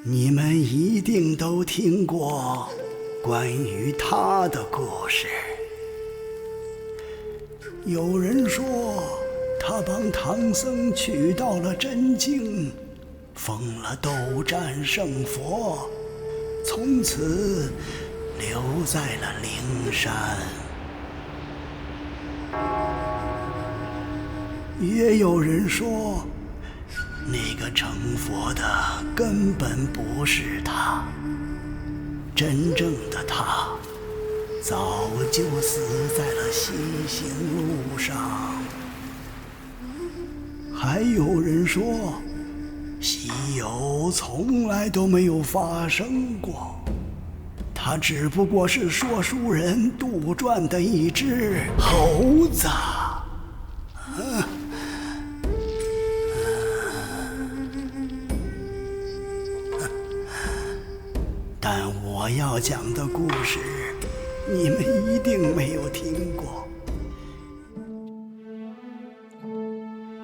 你们一定都听过关于他的故事。有人说，他帮唐僧取到了真经，封了斗战胜佛，从此留在了灵山。也有人说，那个成佛的根本不是他，真正的他早就死在了西行路上。还有人说，西游从来都没有发生过，他只不过是说书人杜撰的一只猴子。但我要讲的故事，你们一定没有听过。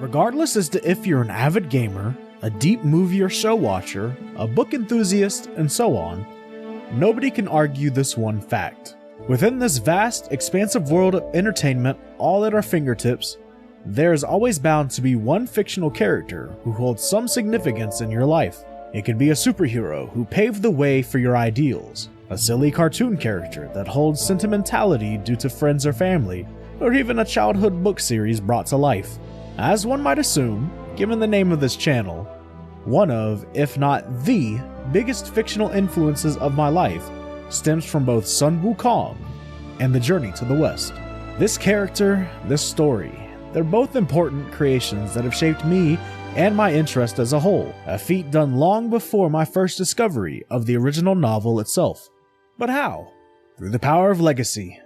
Regardless as to if you're an avid gamer, a deep movie or show watcher, a book enthusiast, and so on, nobody can argue this one fact. Within this vast, expansive world of entertainment, all at our fingertips, there is always bound to be one fictional character who holds some significance in your life. It could be a superhero who paved the way for your ideals, a silly cartoon character that holds sentimentality due to friends or family, or even a childhood book series brought to life. As one might assume, given the name of this channel, one of, if not the, biggest fictional influences of my life stems from both Sun Wukong and The Journey to the West. This character, this story, they're both important creations that have shaped me and my interest as a whole, a feat done long before my first discovery of the original novel itself. But how? Through the power of legacy.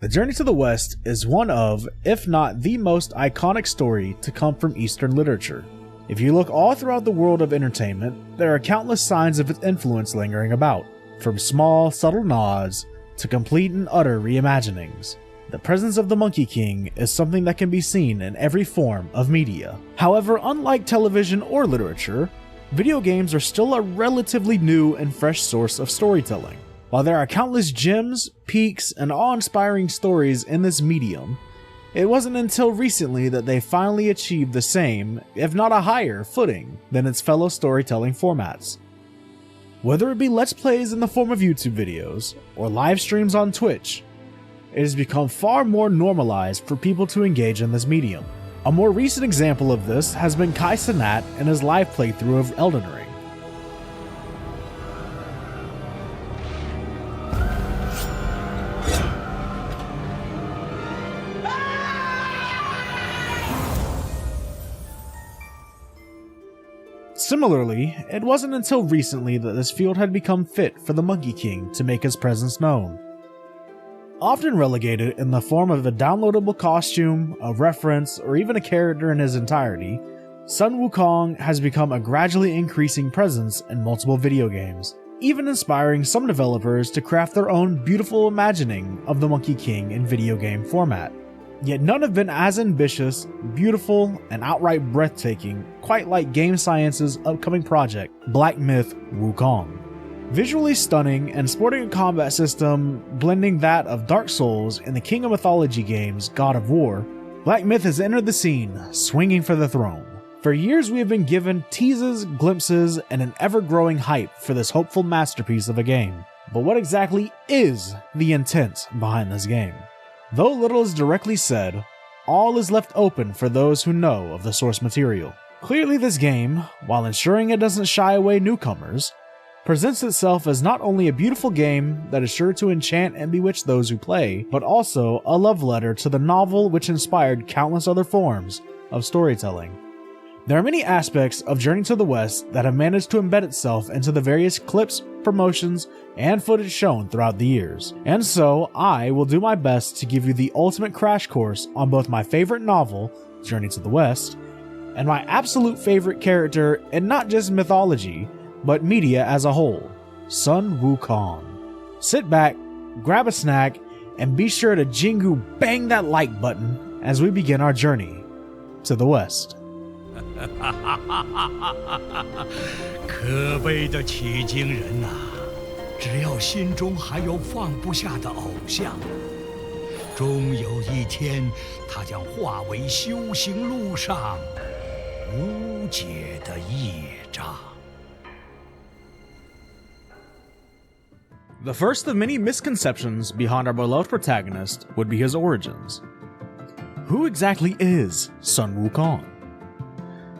The Journey to the West is one of, if not the most iconic story to come from Eastern literature. If you look all throughout the world of entertainment, there are countless signs of its influence lingering about, from small, subtle nods to complete and utter reimaginings. The presence of the MonkeyKing is something that can be seen in every form of media. However, unlike television or literature, video games are still a relatively new and fresh source of storytelling. While there are countless gems, peaks, and awe-inspiring stories in this medium, it wasn't until recently that they finally achieved the same, if not a higher, footing than its fellow storytelling formats. Whether it be Let's Plays in the form of YouTube videos, or live streams on Twitch, it has become far more normalized for people to engage in this medium. A more recent example of this has been Kai Cenat and his live playthrough of Elden Ring. Similarly, it wasn't until recently that this field had become fit for the MonkeyKing to make his presence known. Often relegated in the form of a downloadable costume, a reference, or even a character in his entirety, Sun Wukong has become a gradually increasing presence in multiple video games, even inspiring some developers to craft their own beautiful imagining of the MonkeyKing in video game format. Yet none have been as ambitious, beautiful, and outright breathtaking, quite like Game Science's upcoming project, BlackMythWukong. Visually stunning and sporting a combat system blending that of Dark Souls and the King of Mythology games God of War, Black Myth has entered the scene, swinging for the throne. For years we have been given teases, glimpses, and an ever-growing hype for this hopeful masterpiece of a game. But what exactly is the intent behind this game? Though little is directly said, all is left open for those who know of the source material. Clearly this game, while ensuring it doesn't shy away newcomers, presents itself as not only a beautiful game that is sure to enchant and bewitch those who play, but also a love letter to the novel which inspired countless other forms of storytelling. There are many aspects of Journey to the West that have managed to embed itself into the various clips, promotions, and footage shown throughout the years, and so I will do my best to give you the ultimate crash course on both my favorite novel, Journey to the West, and my absolute favorite character in not just mythology, but media as a whole, Sun Wukong. Sit back, grab a snack, and be sure to Jingu bang that like button as we begin our journey to the West. 可悲的取经人呐、只要心中还有放不下的偶像，终有一天，他将化为修行路上无解的业障。The first of many misconceptions behind our beloved protagonist would be his origins. Who exactly is Sun Wukong?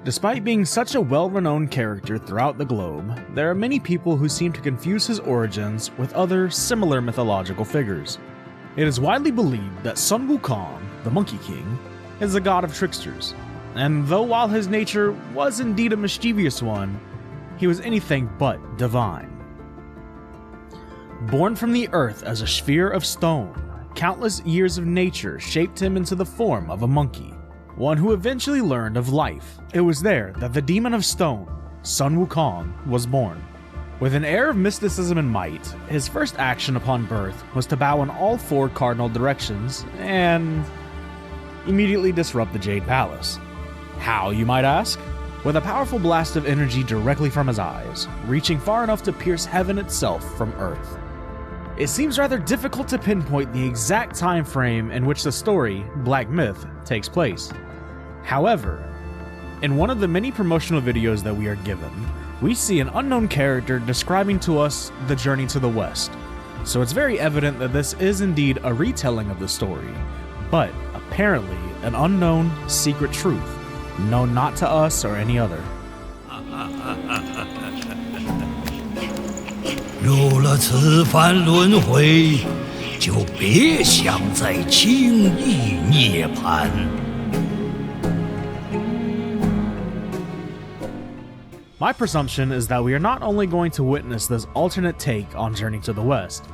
Despite being such a well-renowned character throughout the globe, there are many people who seem to confuse his origins with other similar mythological figures. It is widely believed that Sun Wukong, the MonkeyKing, is a god of tricksters, and though while his nature was indeed a mischievous one, he was anything but divine. Born from the earth as a sphere of stone, countless years of nature shaped him into the form of a monkey, one who eventually learned of life. It was there that the demon of stone, Sun Wukong, was born. With an air of mysticism and might, his first action upon birth was to bow in all four cardinal directions and immediately disrupt the Jade Palace. How, you might ask? With a powerful blast of energy directly from his eyes, reaching far enough to pierce heaven itself from earth. It seems rather difficult to pinpoint the exact time frame in which the story, Black Myth, takes place. However, in one of the many promotional videos that we are given, we see an unknown character describing to us the journey to the West. So it's very evident that this is indeed a retelling of the story, but apparently an unknown secret truth, known not to us or any other. 入了此番轮回，就别想再轻易涅槃。My presumption is that we are not only going to witness this alternate take on Journey to the West,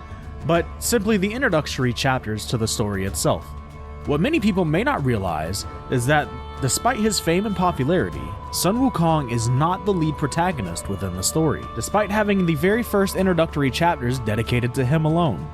but simply the introductory chapters to the story itself. What many people may not realize is that, despite his fame and popularity, Sun Wukong is not the lead protagonist within the story, despite having the very first introductory chapters dedicated to him alone.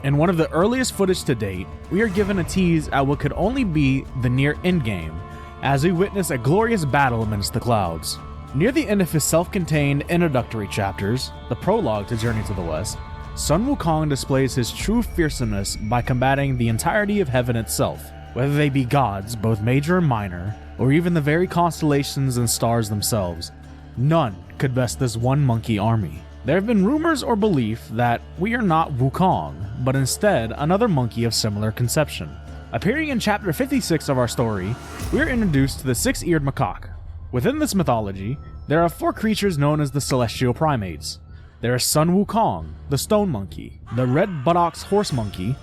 In one of the earliest footage to date, we are given a tease at what could only be the near endgame, as we witness a glorious battle amidst the clouds. Near the end of his self-contained introductory chapters, the prologue to Journey to the West, Sun Wukong displays his true fearsomeness by combating the entirety of heaven itself, whether they be gods, both major and minor, or even the very constellations and stars themselves. None could best this one monkey army. There have been rumors or belief that we are not Wukong, but instead another monkey of similar conception. Appearing in chapter 56 of our story, we are introduced to the six-eared macaque. Within this mythology, there are four creatures known as the celestial primates. There is Sun Wukong, the stone monkey, the red buttocks horse monkey,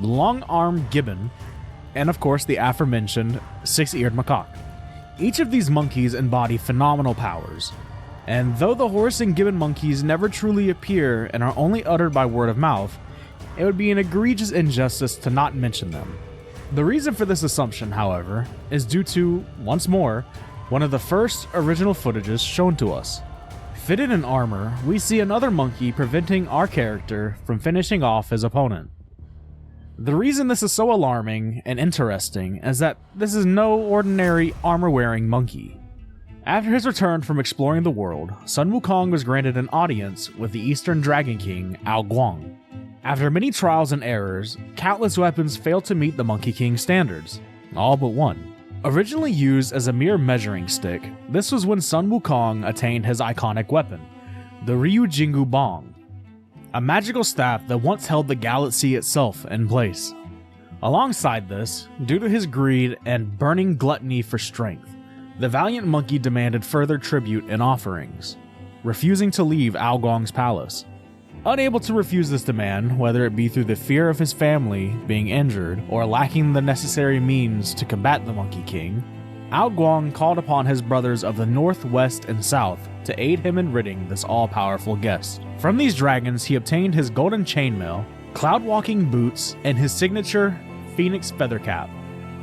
the long-armed gibbon, and of course the aforementioned six-eared macaque. Each of these monkeys embody phenomenal powers, and though the horse and gibbon monkeys never truly appear and are only uttered by word of mouth, it would be an egregious injustice to not mention them. The reason for this assumption, however, is due to, once more, one of the first original footages shown to us. Fitted in armor, we see another monkey preventing our character from finishing off his opponent. The reason this is so alarming and interesting is that this is no ordinary armor-wearing monkey. After his return from exploring the world, Sun Wukong was granted an audience with the Eastern Dragon King, Guang. After many trials and errors, countless weapons failed to meet the MonkeyKing standards, all but one. Originally used as a mere measuring stick, this was when Sun Wukong attained his iconic weapon, the Ryu Jingu Bong, a magical staff that once held the galaxy itself in place. Alongside this, due to his greed and burning gluttony for strength, the valiant monkey demanded further tribute and offerings, refusing to leave Guang's palace. Unable to refuse this demand, whether it be through the fear of his family being injured or lacking the necessary means to combat the MonkeyKing, Guang called upon his brothers of the North, West, and South to aid him in ridding this all-powerful guest. From these dragons, he obtained his golden chainmail, cloud-walking boots, and his signature phoenix feather cap.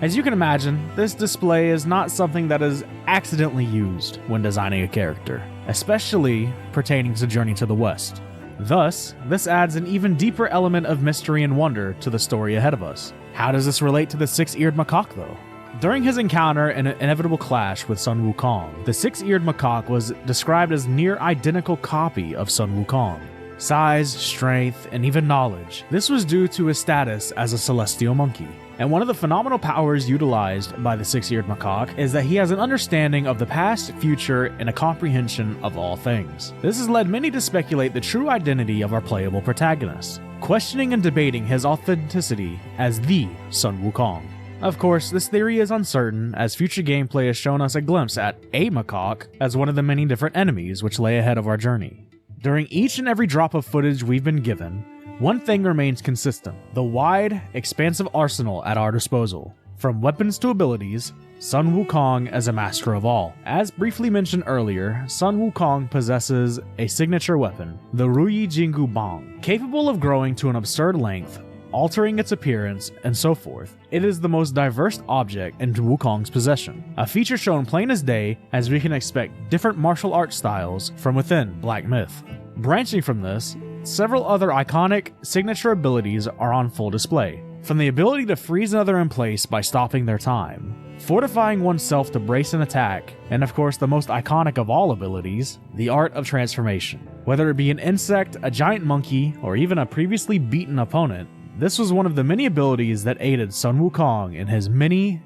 As you can imagine, this display is not something that is accidentally used when designing a character, especially pertaining to Journey to the West. Thus, this adds an even deeper element of mystery and wonder to the story ahead of us. How does this relate to the six-eared macaque, though? During his encounter and an inevitable clash with Sun Wukong, the six-eared macaque was described as near identical copy of Sun Wukong. Size, strength, and even knowledge. This was due to his status as a celestial monkey. And one of the phenomenal powers utilized by the six-eared macaque is that he has an understanding of the past, future, and a comprehension of all things. This has led many to speculate the true identity of our playable protagonist, questioning and debating his authenticity as the Sun Wukong. Of course, this theory is uncertain, as future gameplay has shown us a glimpse at a macaque as one of the many different enemies which lay ahead of our journey. During each and every drop of footage we've been given, one thing remains consistent: the wide, expansive arsenal at our disposal. From weapons to abilities, Sun Wukong as a master of all. As briefly mentioned earlier, Sun Wukong possesses a signature weapon, the Ruyi Jingu Bang, capable of growing to an absurd length, altering its appearance, and so forth. It is the most diverse object in Wukong's possession, a feature shown plain as day, as we can expect different martial art styles from within Black Myth. Branching from this, several other iconic signature abilities are on full display, from the ability to freeze another in place by stopping their time, fortifying oneself to brace an attack, and of course the most iconic of all abilities, the art of transformation. Whether it be an insect, a giant monkey, or even a previously beaten opponent, this was one of the many abilities that aided Sun Wukong in his many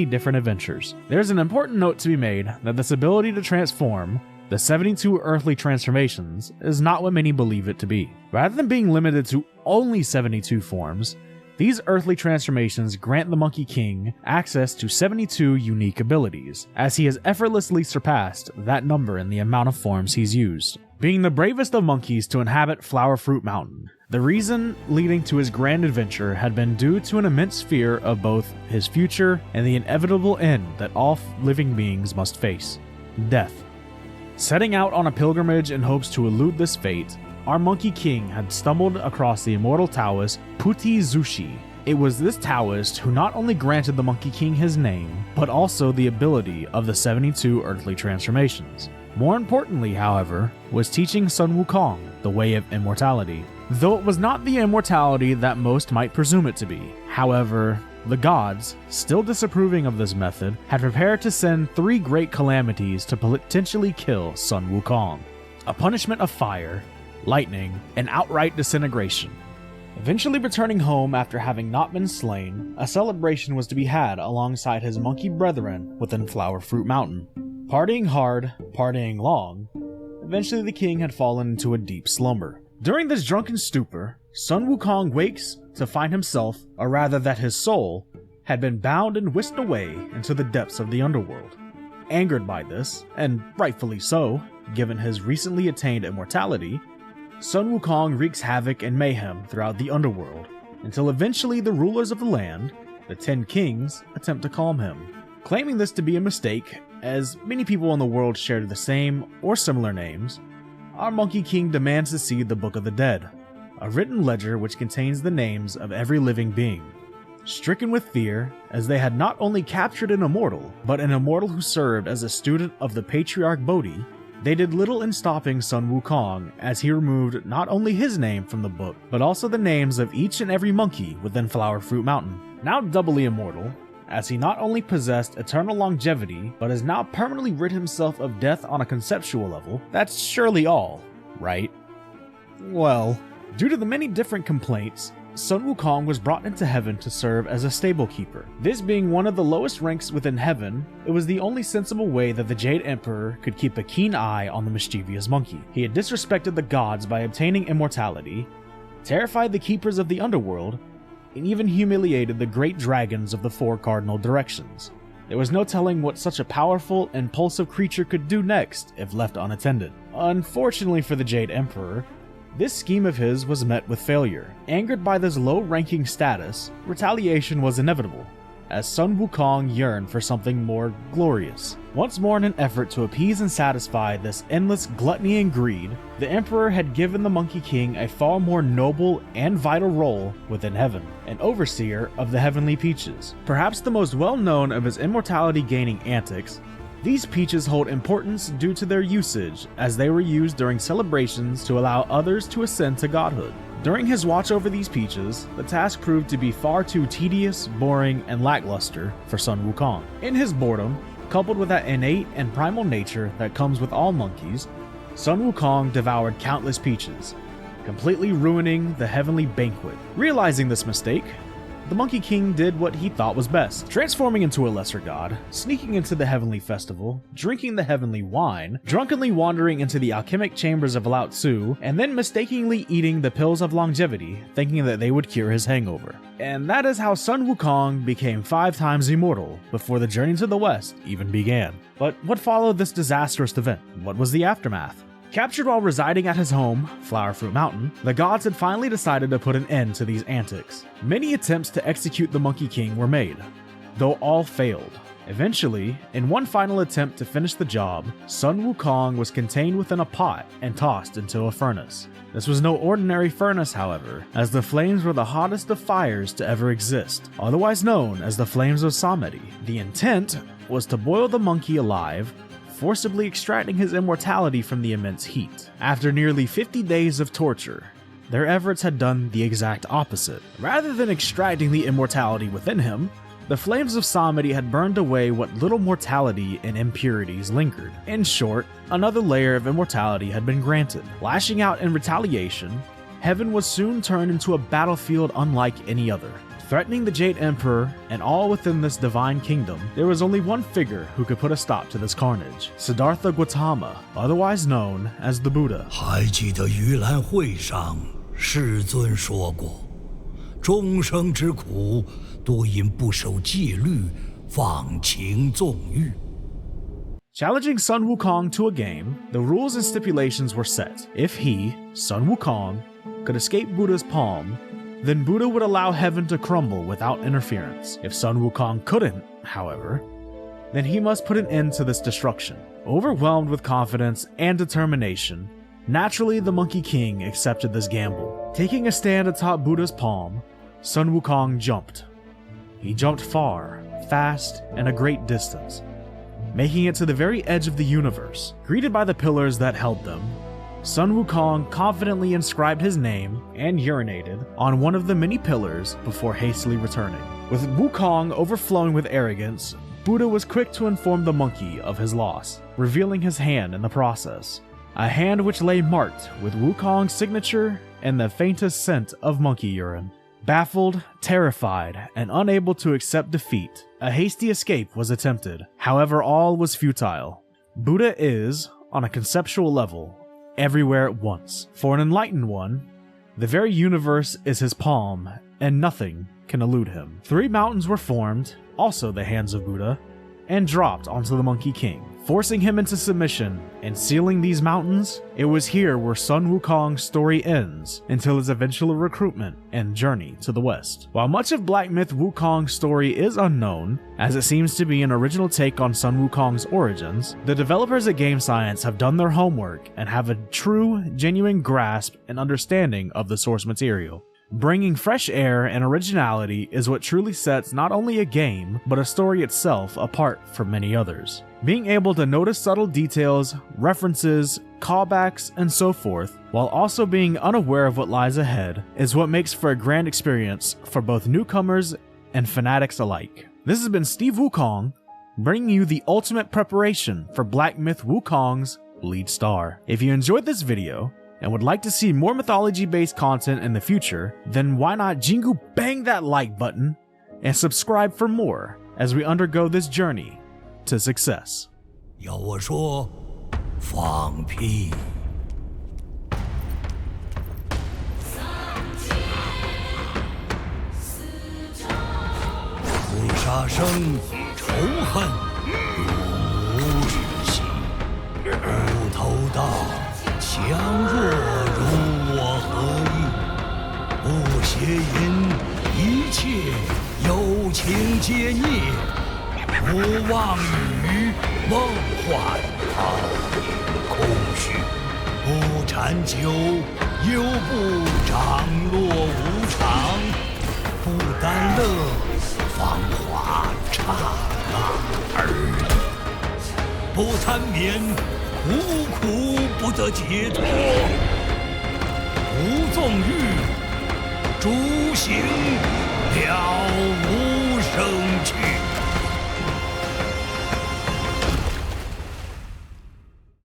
different adventures. There's an important note to be made that this ability to transform, the 72 earthly transformations, is not what many believe it to be. Rather than being limited to only 72 forms, these earthly transformations grant the MonkeyKing access to 72 unique abilities, as he has effortlessly surpassed that number in the amount of forms he's used. Being the bravest of monkeys to inhabit Flower Fruit Mountain, the reason leading to his grand adventure had been due to an immense fear of both his future and the inevitable end that all living beings must face: death. Setting out on a pilgrimage in hopes to elude this fate, our MonkeyKing had stumbled across the immortal Taoist Puti Zushi. It was this Taoist who not only granted the MonkeyKing his name, but also the ability of the 72 earthly transformations. More importantly, however, was teaching Sun Wukong the way of immortality. Though it was not the immortality that most might presume it to be. However, the gods, still disapproving of this method, had prepared to send 3 great calamities to potentially kill Sun Wukong: a punishment of fire, lightning, and outright disintegration. Eventually returning home after having not been slain, a celebration was to be had alongside his monkey brethren within Flower Fruit Mountain. Partying hard, partying long, eventually the king had fallen into a deep slumber. During this drunken stupor, Sun Wukong wakes to find himself, or rather that his soul, had been bound and whisked away into the depths of the underworld. Angered by this, and rightfully so, given his recently attained immortality, Sun Wukong wreaks havoc and mayhem throughout the underworld, until eventually the rulers of the land, the 10 kings, attempt to calm him. Claiming this to be a mistake, as many people in the world share the same or similar names, our MonkeyKing demands to see the Book of the Dead, a written ledger which contains the names of every living being. Stricken with fear, as they had not only captured an immortal, but an immortal who served as a student of the Patriarch Bodhi, they did little in stopping Sun Wukong, as he removed not only his name from the book, but also the names of each and every monkey within Flower Fruit Mountain. Now doubly immortal, as he not only possessed eternal longevity, but has now permanently rid himself of death on a conceptual level. That's surely all, right? Well, due to the many different complaints, Sun Wukong was brought into heaven to serve as a stable keeper. This being one of the lowest ranks within heaven, it was the only sensible way that the Jade Emperor could keep a keen eye on the mischievous monkey. He had disrespected the gods by obtaining immortality, terrified the keepers of the underworld, and even humiliated the great dragons of the 4 cardinal directions. There was no telling what such a powerful, impulsive creature could do next if left unattended. Unfortunately for the Jade Emperor, this scheme of his was met with failure. Angered by this low-ranking status, retaliation was inevitable, as Sun Wukong yearned for something more glorious. Once more in an effort to appease and satisfy this endless gluttony and greed, the Emperor had given the MonkeyKing a far more noble and vital role within heaven, an overseer of the heavenly peaches. Perhaps the most well-known of his immortality-gaining antics, these peaches hold importance due to their usage, as they were used during celebrations to allow others to ascend to godhood. During his watch over these peaches, the task proved to be far too tedious, boring, and lackluster for Sun Wukong. In his boredom, coupled with that innate and primal nature that comes with all monkeys, Sun Wukong devoured countless peaches, completely ruining the heavenly banquet. Realizing this mistake, the MonkeyKing did what he thought was best, transforming into a lesser god, sneaking into the heavenly festival, drinking the heavenly wine, drunkenly wandering into the alchemic chambers of Lao Tzu, and then mistakenly eating the pills of longevity, thinking that they would cure his hangover. And that is how Sun Wukong became 5 times immortal before the journey to the west even began. But what followed this disastrous event? What was the aftermath? Captured while residing at his home, Flower Fruit Mountain, the gods had finally decided to put an end to these antics. Many attempts to execute the MonkeyKing were made, though all failed. Eventually, in one final attempt to finish the job, Sun Wukong was contained within a pot and tossed into a furnace. This was no ordinary furnace, however, as the flames were the hottest of fires to ever exist, otherwise known as the Flames of Samedi. The intent was to boil the monkey alive, forcibly extracting his immortality from the immense heat. After nearly 50 days of torture, their efforts had done the exact opposite. Rather than extracting the immortality within him, the flames of Samedi had burned away what little mortality and impurities lingered. In short, another layer of immortality had been granted. Lashing out in retaliation, heaven was soon turned into a battlefield unlike any other. Threatening the Jade Emperor and all within this divine kingdom, there was only one figure who could put a stop to this carnage: Siddhartha Gautama, otherwise known as the Buddha. 还记得盂兰会上，世尊说过，众生之苦，多因不守戒律，放情纵欲。 Challenging Sun Wukong to a game, the rules and stipulations were set. If he, Sun Wukong, could escape Buddha's palm, then Buddha would allow heaven to crumble without interference. If Sun Wukong couldn't, however, then he must put an end to this destruction. Overwhelmed with confidence and determination, naturally the MonkeyKing accepted this gamble. Taking a stand atop Buddha's palm, Sun Wukong jumped. He jumped far, fast, and a great distance, making it to the very edge of the universe. Greeted by the pillars that held them, Sun Wukong confidently inscribed his name and urinated on one of the many pillars before hastily returning. With Wukong overflowing with arrogance, Buddha was quick to inform the monkey of his loss, revealing his hand in the process. A hand which lay marked with Wukong's signature and the faintest scent of monkey urine. Baffled, terrified, and unable to accept defeat, a hasty escape was attempted. However, all was futile. Buddha is, on a conceptual level, everywhere at once. For an enlightened one, the very universe is his palm, and nothing can elude him. 3 mountains were formed, also the hands of Buddha, and dropped onto the MonkeyKing, forcing him into submission and sealing these mountains. It was here where Sun Wukong's story ends until his eventual recruitment and journey to the west. While much of BlackMythWukong's story is unknown, as it seems to be an original take on Sun Wukong's origins, the developers at Game Science have done their homework and have a true, genuine grasp and understanding of the source material. Bringing fresh air and originality is what truly sets not only a game, but a story itself apart from many others. Being able to notice subtle details, references, callbacks, and so forth, while also being unaware of what lies ahead, is what makes for a grand experience for both newcomers and fanatics alike. This has been Steve Wukong, bringing you the ultimate preparation for BlackMythWukong's lead star. If you enjoyed this video, and would like to see more mythology-based content in the future, then why not jingle bang that like button and subscribe for more as we undergo this journey to success. 要我说，放屁！不杀生，仇恨如日西，不偷盗。 强弱如我何意？不邪淫，一切有情皆孽。不妄语，梦幻好空虚。不禅酒，又不长落无常。不耽乐，芳华刹那而已。不贪眠。 无苦不得解脱，不纵欲，诸行了无。